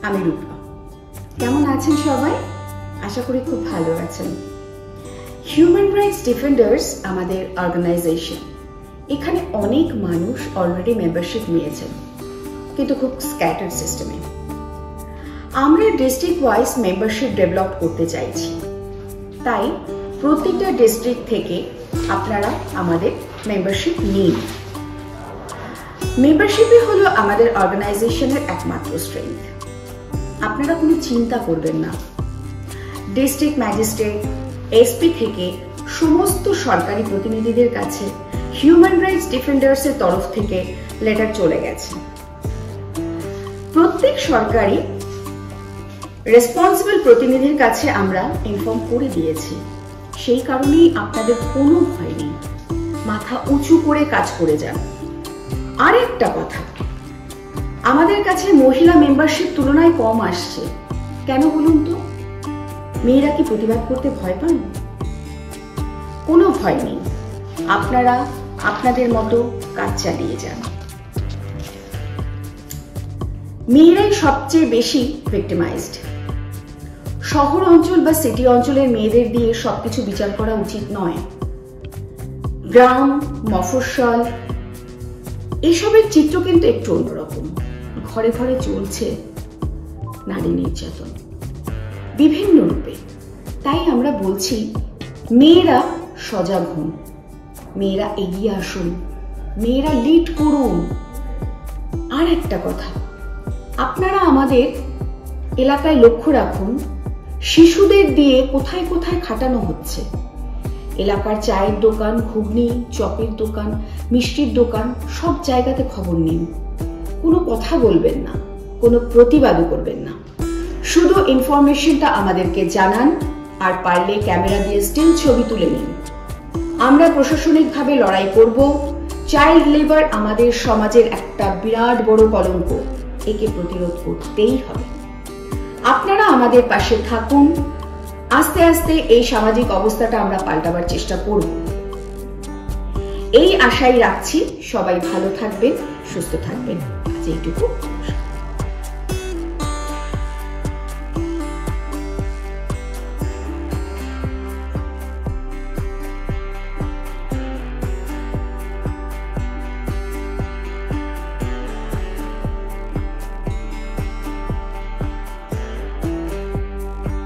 আমি রূপা। কেমন আছেন সবাই? আশা করি খুব ভালো আছেন। হিউম্যান রাইটস ডিফেন্ডার্স আমাদের অর্গানাইজেশন। এখানে অনেক মানুষ অলরেডি মেম্বারশিপ নিয়েছেন, কিন্তু খুব স্ক্যাটার্ড সিস্টেমে। আমরা ডিস্ট্রিক্ট ওয়াইজ মেম্বারশিপ ডেভেলপ করতে চাইছি, তাই প্রত্যেকটা ডিস্ট্রিক্ট থেকে আপনারা আমাদের মেম্বারশিপ নিন। মেম্বারশিপই হলো আমাদের অর্গানাইজেশনের একমাত্র স্ট্রেংথ। আপনারা কোনো চিন্তা করবেন না। ডিস্ট্রিক্ট ম্যাজিস্ট্রেট, এসপি থেকে সমস্ত সরকারি প্রতিনিধিদের কাছে হিউম্যান রাইটস ডিফেন্ডার্সের তরফ থেকে লেটার চলে গেছে। প্রত্যেক সরকারি রেসপন্সিবল প্রতিনিধির কাছে আমরা ইনফর্ম করে দিয়েছি। সেই কারণেই আপনাদের কোনো ভয় নেই, মাথা উঁচু করে কাজ করে যান। আর একটা কথা, আমাদের কাছে মহিলা মেম্বারশিপ তুলনায় কম আসছে। কেন বলুন তো? মেয়েরা কি প্রতিবাদ করতে ভয় পান? কোনো ভয় নেই, আপনারা আপনাদের মতো কাজ চালিয়ে যান। মেয়েরাই সবচেয়ে বেশি ভিক্টিমাইজড। শহর অঞ্চল বা সিটি অঞ্চলের মেয়েদের দিয়ে সবকিছু বিচার করা উচিত নয়। গ্রাম, মফস্বল এসবের চিত্র কিন্তু একটু অন্যরকম। ঘরে ঘরে চলছে নারী নির্যাতন বিভিন্ন রূপে। তাই আমরা বলছি, মেয়েরা সজাগ হন, মেয়েরা এগিয়ে আসুন, মেয়েরা লিড করুন। আর একটা কথা, আপনারা আমাদের এলাকায় লক্ষ্য রাখুন, শিশুদের দিয়ে কোথায় কোথায় খাটানো হচ্ছে। এলাকার চায়ের দোকান, ঘুগনি, চপের দোকান, মিষ্টির দোকান, সব জায়গাতে খবর নিন। কোনো কথা বলবেন না, কোনো প্রতিবাদও করবেন না। শুধু ইনফরমেশনটা আমাদেরকে জানান, আর পারলে ক্যামেরা দিয়ে স্টিল ছবি তুলে নিন। আমরা প্রশাসনিকভাবে লড়াই করব। চাইল্ড লেবার আমাদের সমাজের একটা বিরাট বড় কলঙ্ক, একে প্রতিরোধ করতেই হবে। আপনারা আমাদের পাশে থাকুন। আস্তে আস্তে এই সামাজিক অবস্থাটা আমরা পাল্টাবার চেষ্টা করব। এই আশাই রাখছি। সবাই ভালো থাকবেন, সুস্থ থাকবেন। আজ এইটুকু।